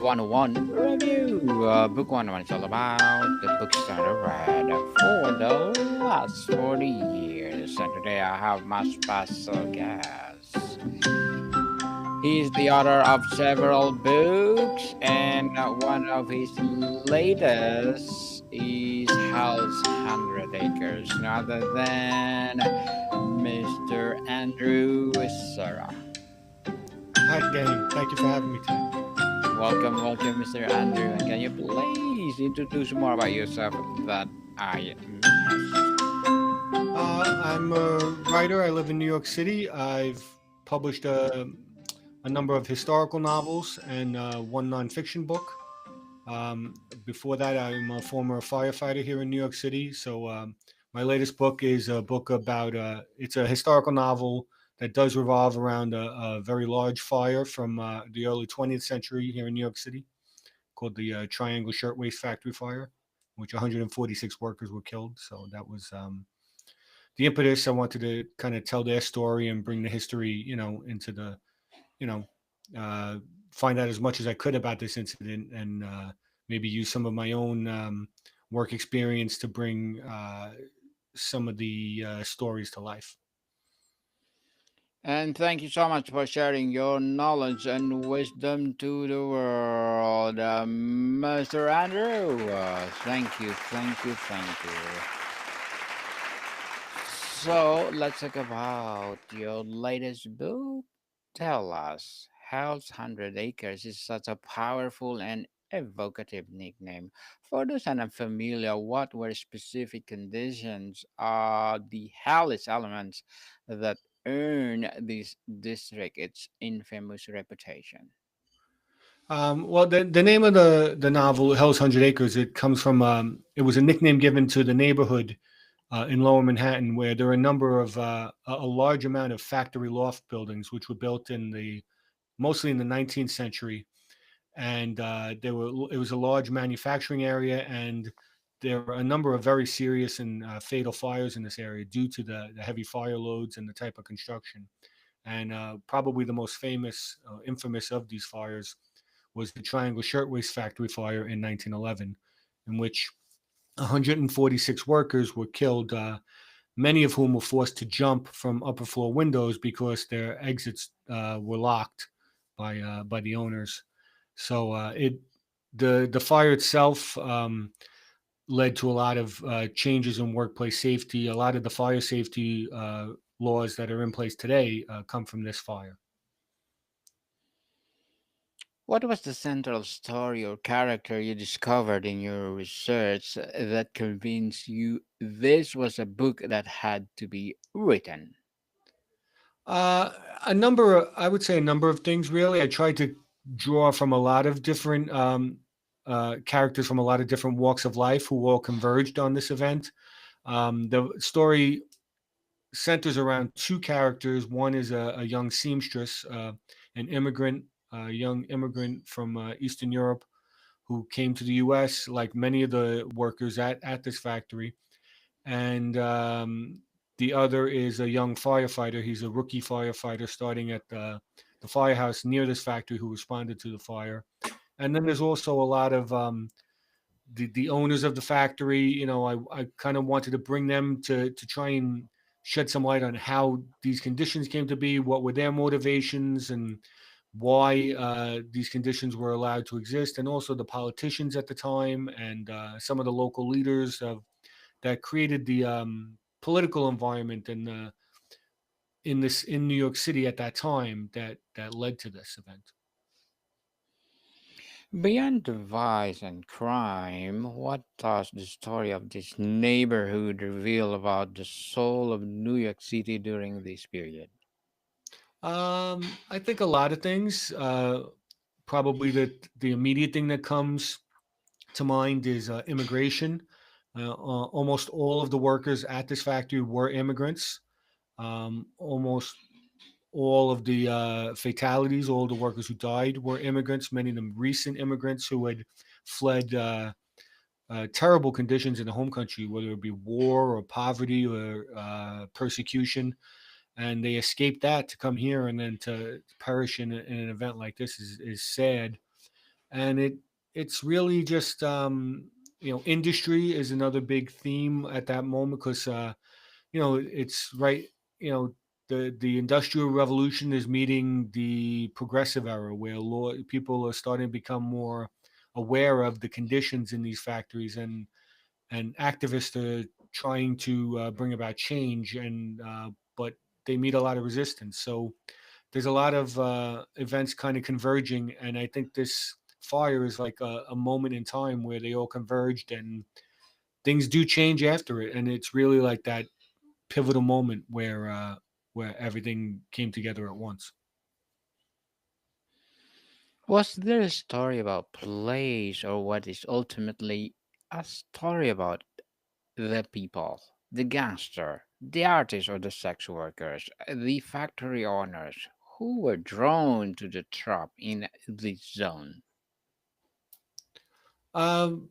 101 review. Book 101 is all about the books that I read for the last 40 years. And today I have my special guest. He's the author of several books, and one of his latest is Hell's 100 Acres, none other than Mr. Andrew Serra. Hi, Danny. Thank you for having me today. Welcome, Mr. Andrew. And can you please introduce more about yourself that I missed? I'm a writer. I live in New York City. I've published a number of historical novels and one nonfiction book. Um, Before that, I'm a former firefighter here in New York City. So my latest book is a book about it's a historical novel that does revolve around a very large fire from the early 20th century here in New York City called the Triangle Shirtwaist Factory Fire, which 146 workers were killed. So that was the impetus. I wanted to kind of tell their story and bring the history, into the, you know, uh, find out as much as I could about this incident and maybe use some of my own work experience to bring some of the stories to life. And thank you so much for sharing your knowledge and wisdom to the world, Mr. Andrew. Thank you. So let's talk about your latest book. Tell us, Hell's 100 Acres is such a powerful and evocative nickname. For those unfamiliar, what were specific conditions are the hellish elements that earn this district its infamous reputation? Well, the name of the novel, Hell's Hundred Acres, it comes from it was a nickname given to the neighborhood in Lower Manhattan, where there are a number of a large amount of factory loft buildings, which were built in the mostly in the 19th century, and it was a large manufacturing area, and there were a number of very serious and fatal fires in this area due to the heavy fire loads and the type of construction. And probably the most famous, infamous of these fires was the Triangle Shirtwaist Factory fire in 1911, in which 146 workers were killed, many of whom were forced to jump from upper floor windows because their exits were locked by the owners. So the fire itself led to a lot of changes in workplace safety. A lot of the fire safety laws that are in place today come from this fire. What was the central story or character you discovered in your research that convinced you this was a book that had to be written? Uh, a number, I would say, a number of things. Really, I tried to draw from a lot of different characters from a lot of different walks of life who all converged on this event. The story centers around two characters. One is a young seamstress, an immigrant, a young immigrant from Eastern Europe who came to the U.S. like many of the workers at this factory, and the other is a young firefighter. He's a rookie firefighter starting at the firehouse near this factory who responded to the fire. And then there's also a lot of the owners of the factory. I kind of wanted to bring them to try and shed some light on how these conditions came to be, what were their motivations, and why these conditions were allowed to exist, and also the politicians at the time and some of the local leaders that created the political environment in New York City at that time that led to this event. Beyond the vice and crime, what does the story of this neighborhood reveal about the soul of New York City during this period? I think a lot of things. Probably the immediate thing that comes to mind is immigration. Almost all of the workers at this factory were immigrants. Almost all of the fatalities, all the workers who died were immigrants, many of them recent immigrants who had fled terrible conditions in the home country, whether it be war or poverty or persecution. And they escaped that to come here and then to perish in an event like this is sad. and it's really just industry is another big theme at that moment because it's right. The industrial revolution is meeting the progressive era where people are starting to become more aware of the conditions in these factories, and activists are trying to bring about change, and but they meet a lot of resistance. So there's a lot of events kind of converging, and I think this fire is like a moment in time where they all converged, and things do change after it, and it's really like that pivotal moment where everything came together at once. Was there a story about place, or what is ultimately a story about the people, the gangster, the artists, or the sex workers, the factory owners who were drawn to the trap in this zone? Um,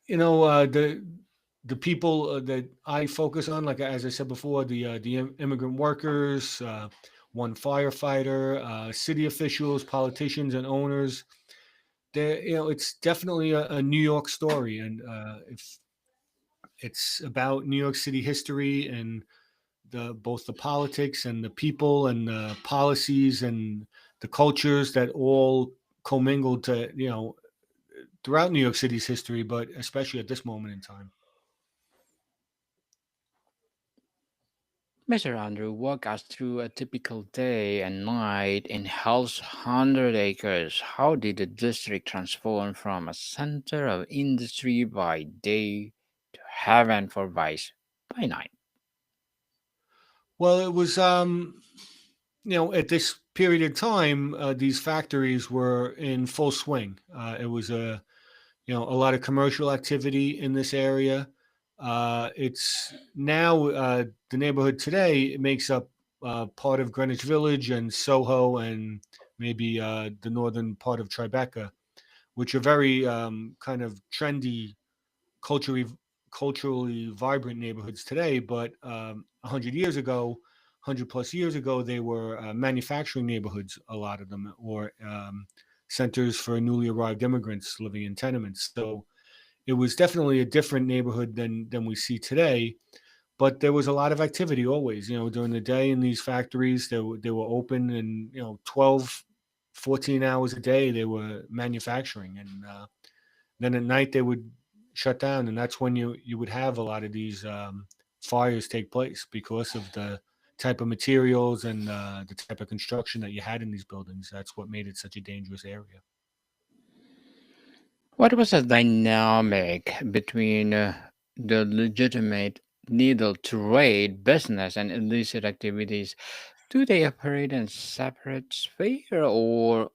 the people that I focus on, like as I said before, the immigrant workers, one firefighter, city officials, politicians, and owners. It's definitely a New York story, and if it's about New York City history and both the politics and the people and the policies and the cultures that all commingled to throughout New York City's history, but especially at this moment in time. Mr. Andrew, walk us through a typical day and night in Hell's Hundred Acres. How did the district transform from a center of industry by day to heaven for vice by night? Well, it was at this period of time, these factories were in full swing. It was a lot of commercial activity in this area. It's now the neighborhood today. It makes up part of Greenwich Village and Soho and maybe the northern part of Tribeca, which are very kind of trendy, culturally culturally vibrant neighborhoods today. But 100 years ago, 100 plus years ago, they were manufacturing neighborhoods. A lot of them, or centers for newly arrived immigrants living in tenements. So it was definitely a different neighborhood than we see today. But there was a lot of activity always. During the day in these factories, they were open, and 12, 14 hours a day they were manufacturing, and then at night they would shut down, and that's when you would have a lot of these fires take place because of the type of materials and the type of construction that you had in these buildings. That's what made it such a dangerous area. What was the dynamic between the legitimate needle trade business and illicit activities? Do they operate in separate sphere, or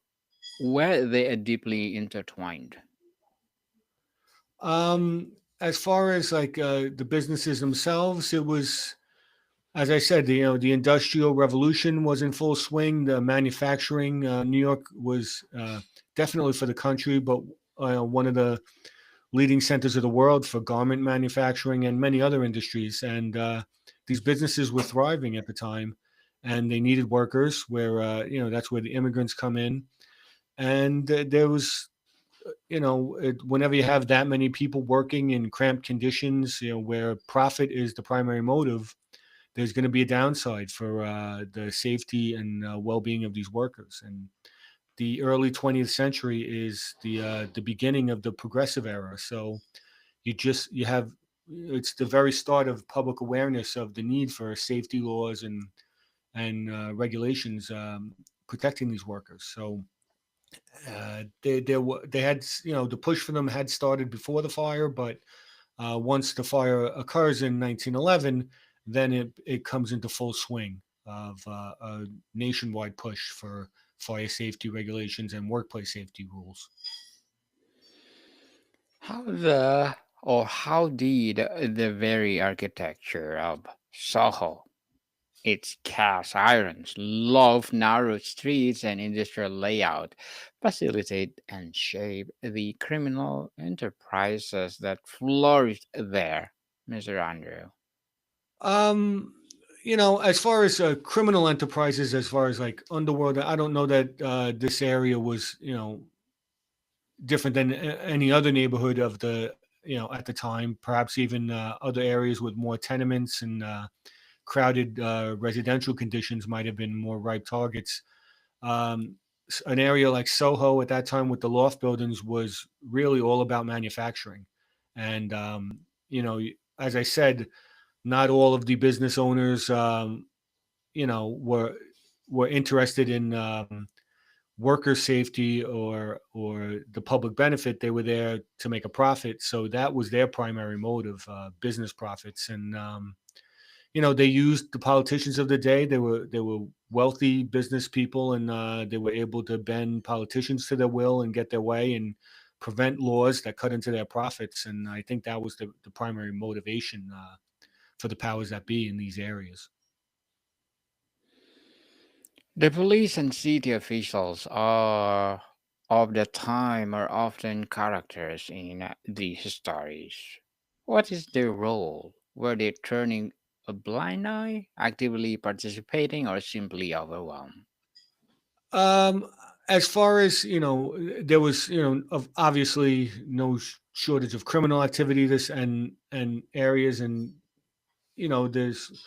were they deeply intertwined? As far as like the businesses themselves, it was, as I said, the industrial revolution was in full swing. The manufacturing, New York was definitely for the country, but one of the leading centers of the world for garment manufacturing and many other industries. And these businesses were thriving at the time, and they needed workers. Where that's where the immigrants come in, and there was whenever you have that many people working in cramped conditions, where profit is the primary motive, there's going to be a downside for the safety and well-being of these workers. And the early 20th century is the beginning of the progressive era. So you have it's the very start of public awareness of the need for safety laws and regulations protecting these workers. So they had the push for them had started before the fire, but once the fire occurs in 1911, then it comes into full swing of a nationwide push for fire safety regulations and workplace safety rules. How did the very architecture of Soho, its cast irons, low narrow streets, and industrial layout facilitate and shape the criminal enterprises that flourished there, Mr. Andrew? Um, as far as criminal enterprises, as far as like underworld, I don't know that this area was, different than any other neighborhood of the at the time. Perhaps even other areas with more tenements and crowded residential conditions might have been more ripe targets. Um, an area like Soho at that time with the loft buildings was really all about manufacturing, and as I said, not all of the business owners, were interested in worker safety or the public benefit. They were there to make a profit, so that was their primary motive, business profits. And they used the politicians of the day. They were wealthy business people, and they were able to bend politicians to their will and get their way and prevent laws that cut into their profits. And I think that was the primary motivation for the powers that be in these areas. The police and city officials are of the time are often characters in these stories. What is their role? Were they turning a blind eye, actively participating, or simply overwhelmed? Um, as far as there was of obviously no shortage of criminal activity this and areas, and there's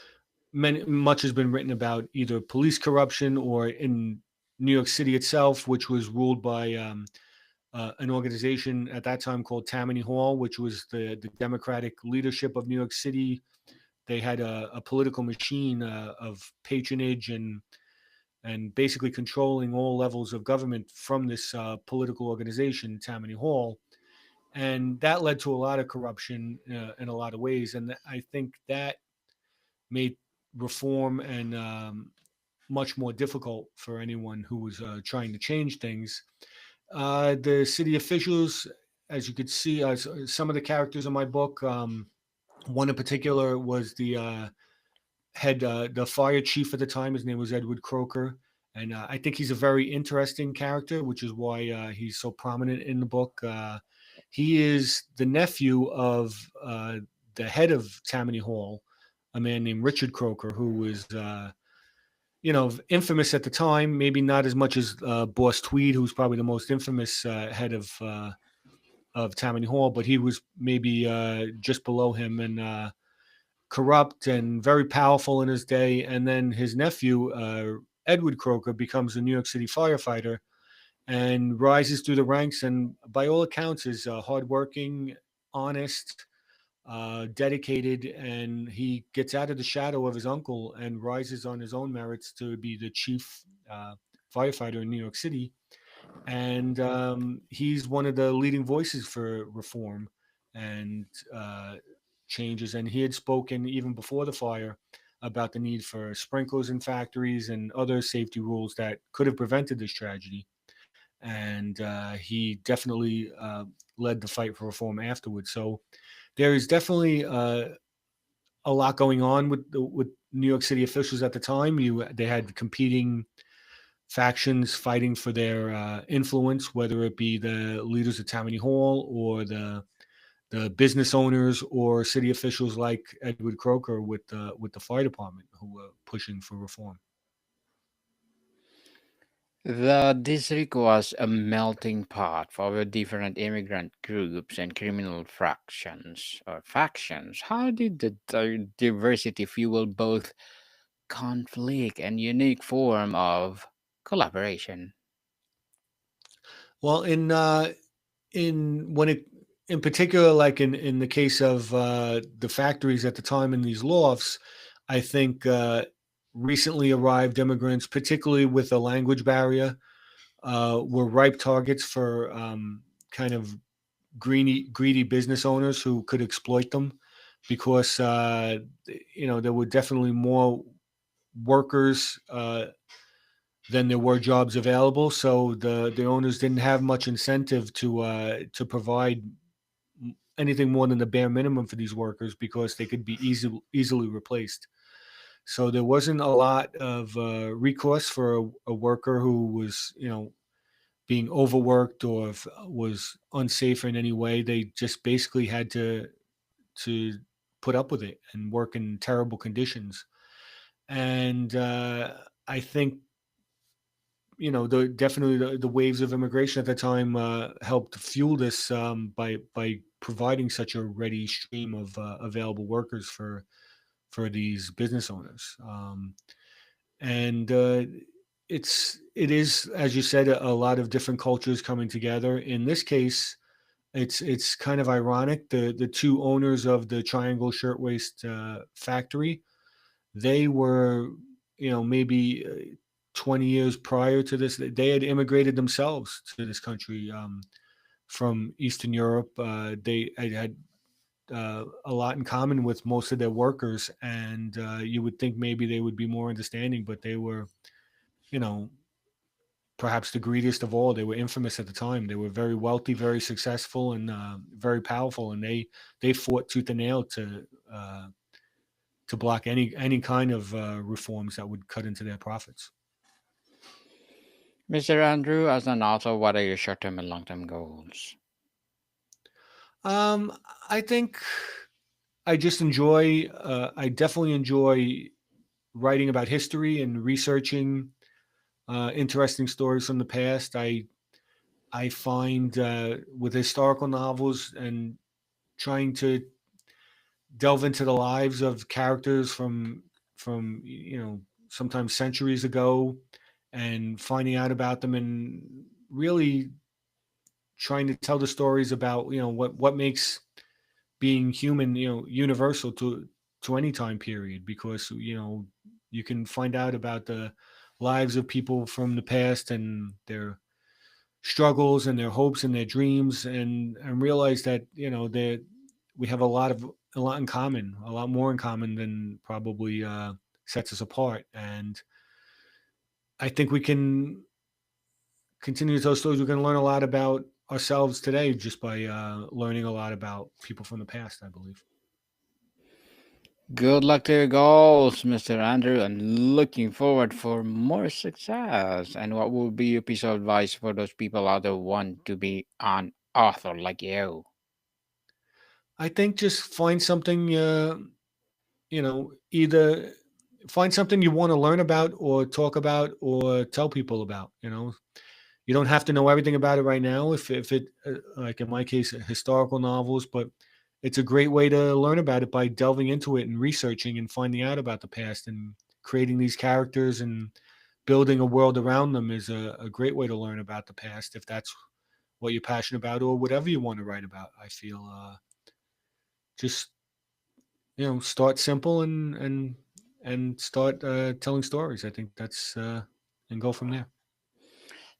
much has been written about either police corruption or in New York City itself, which was ruled by an organization at that time called Tammany Hall, which was the Democratic leadership of New York City. They had a political machine of patronage and basically controlling all levels of government from this political organization, Tammany Hall. And that led to a lot of corruption in a lot of ways. And I think that made reform and much more difficult for anyone who was trying to change things. The city officials, as you could see, some of the characters in my book, one in particular was the fire chief at the time. His name was Edward Croker, and I think he's a very interesting character, which is why he's so prominent in the book. He is the nephew of the head of Tammany Hall, a man named Richard Croker, who was infamous at the time. Maybe not as much as Boss Tweed, who's probably the most infamous head of Tammany Hall, but he was maybe just below him. And corrupt and very powerful in his day. And then his nephew, Edward Croker, becomes a New York City firefighter and rises through the ranks. And by all accounts, is hardworking, honest, dedicated, and he gets out of the shadow of his uncle and rises on his own merits to be the chief firefighter in New York City. And he's one of the leading voices for reform and changes. And he had spoken even before the fire about the need for sprinklers in factories and other safety rules that could have prevented this tragedy. And he definitely led the fight for reform afterwards. So there is definitely a lot going on with New York City officials at the time. They had competing factions fighting for their influence, whether it be the leaders of Tammany Hall or the business owners or city officials like Edward Croker with the fire department who were pushing for reform. The district was a melting pot for different immigrant groups and criminal factions. How did the diversity fuel both conflict and unique form of collaboration? Well, in when it in particular, like in the case of the factories at the time in these lofts, I think recently arrived immigrants, particularly with a language barrier, were ripe targets for kind of greedy business owners who could exploit them because there were definitely more workers than there were jobs available. So the owners didn't have much incentive to provide anything more than the bare minimum for these workers because they could be easily replaced. So there wasn't a lot of recourse for a worker who was being overworked or was unsafe in any way. They just basically had to put up with it and work in terrible conditions. And I think the definitely the waves of immigration at the time helped fuel this by providing such a ready stream of available workers for these business owners. And it is, as you said, a lot of different cultures coming together. In this case, it's kind of ironic. The two owners of the Triangle Shirtwaist factory, they were, maybe 20 years prior to this, they had immigrated themselves to this country from Eastern Europe. They had a lot in common with most of their workers, and you would think maybe they would be more understanding, but they were, you know, perhaps the greediest of all. They were infamous at the time. They were very wealthy, very successful, and very powerful, and they fought tooth and nail to block any kind of reforms that would cut into their profits. Mr. Andrew, as an author, what are your short-term and long-term goals? Um, I think I just enjoy. I definitely enjoy writing about history and researching interesting stories from the past. I find with historical novels and trying to delve into the lives of characters from sometimes centuries ago, and finding out about them, and really trying to tell the stories about what makes being human, universal to any time period, because you can find out about the lives of people from the past and their struggles and their hopes and their dreams, and realize that we have a lot in common, a lot more in common than probably sets us apart. And I think we can continue to tell stories. We can learn a lot about ourselves today just by learning a lot about people from the past, I believe. Good luck to your goals, Mr. Andrew, and looking forward for more success. And what will be your piece of advice for those people out there who want to be an author like you? I think just find something, either find something you want to learn about or talk about or tell people about. You don't have to know everything about it right now. If it, like in my case, historical novels, but it's a great way to learn about it by delving into it and researching and finding out about the past and creating these characters and building a world around them is a great way to learn about the past if that's what you're passionate about or whatever you want to write about. I feel just start simple and start telling stories. I think that's and go from there.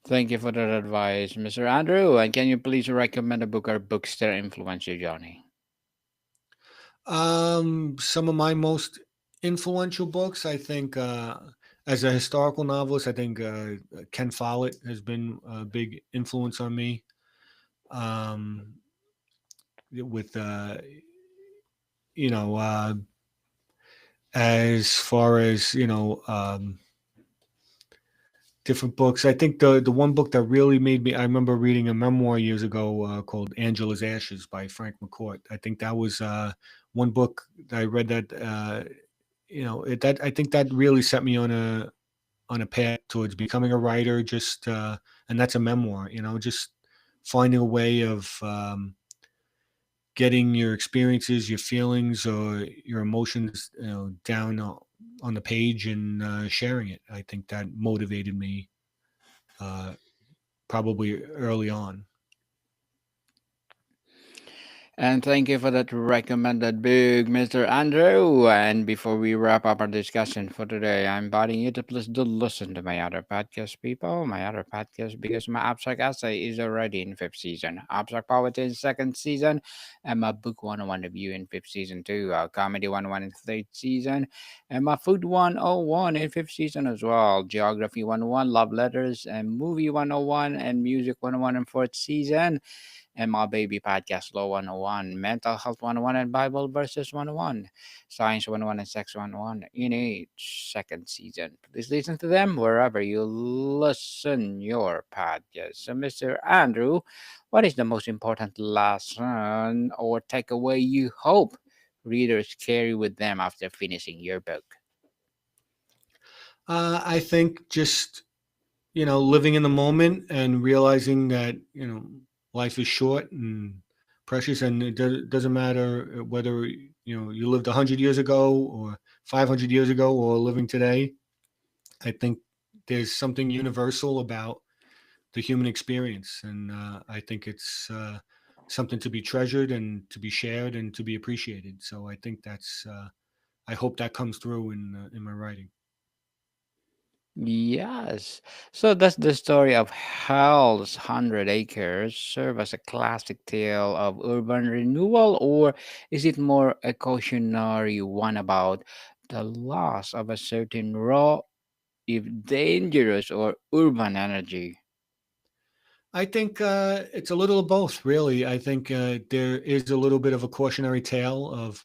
Thank you for that advice, Mr. Andrew. And can you please recommend a book or books that influence you, Johnny? Some of my most influential books, I think, as a historical novelist, I think Ken Follett has been a big influence on me. Um, with you know, as far as different books, I think the one book that really made me, I remember reading a memoir years ago called Angela's Ashes by Frank McCourt. I think that was one book that I read that that I think that really set me on a path towards becoming a writer. Just and that's a memoir. Just finding a way of getting your experiences, your feelings, or your emotions, down on the page and sharing it. I think that motivated me uh, probably early on. And thank you for that recommended book, Mr. Andrew. And before we wrap up our discussion for today, I'm inviting you to please do listen to my other podcast, people. My other podcast, because my Abstract Essay is already in fifth season, Abstract Poetry in second season, and my Book 101 review in fifth season too, Comedy 101 in third season, and my Food 101 in fifth season as well, Geography 101, Love Letters, and Movie 101, and Music 101 in fourth season, and my baby podcast Law 101, Mental Health 101, and Bible Verses 101, Science 101, and Sex 101 in each second season. Please listen to them wherever you listen your podcast. So, Mr. Andrew, what is the most important lesson or takeaway you hope readers carry with them after finishing your book? I think just living in the moment and realizing that, life is short and precious, and doesn't matter whether, you lived 100 years ago or 500 years ago or living today. I think there's something universal about the human experience, and I think it's something to be treasured and to be shared and to be appreciated. So I think I hope that comes through in my writing. Yes. So does the story of Hell's Hundred Acres serve as a classic tale of urban renewal, or is it more a cautionary one about the loss of a certain raw, if dangerous, or urban energy? I think it's a little of both, really. I think there is a little bit of a cautionary tale of,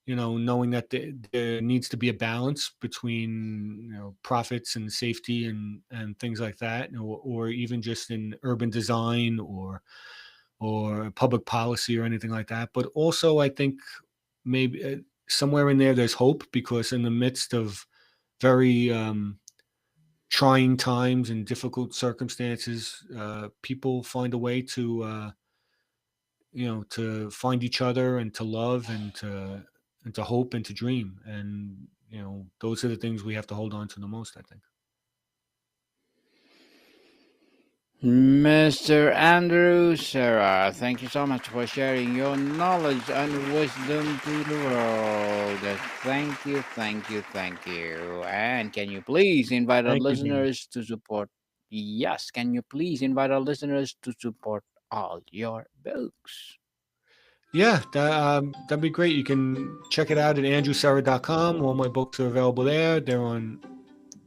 knowing that there needs to be a balance between, profits and safety and things like that, or even just in urban design or public policy or anything like that. But also, I think maybe somewhere in there, there's hope, because in the midst of very trying times and difficult circumstances, people find a way to find each other and to love and to hope and to dream. And those are the things we have to hold on to the most, I think. Mr. Andrew Serra, thank you so much for sharing your knowledge and wisdom to the world. Thank you, thank you, thank you. And can you please invite our Thank you, Daniel. listeners to support? Yes, can you please invite our listeners to support all your books? Yeah, that'd be great. You can check it out at andrewserra.com. All my books are available there. They're on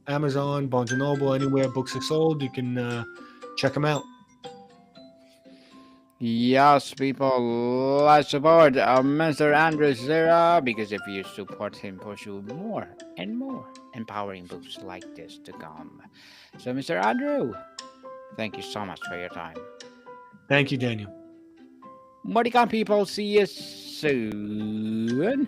Amazon, Barnes& and Noble, anywhere books are sold. You can check them out. Yes, people, let's support Mr. Andrew Serra, because if you support him, pursue more and more empowering books like this to come. So, Mr. Andrew, thank you so much for your time. Thank you, Daniel. Moricon people, see you soon.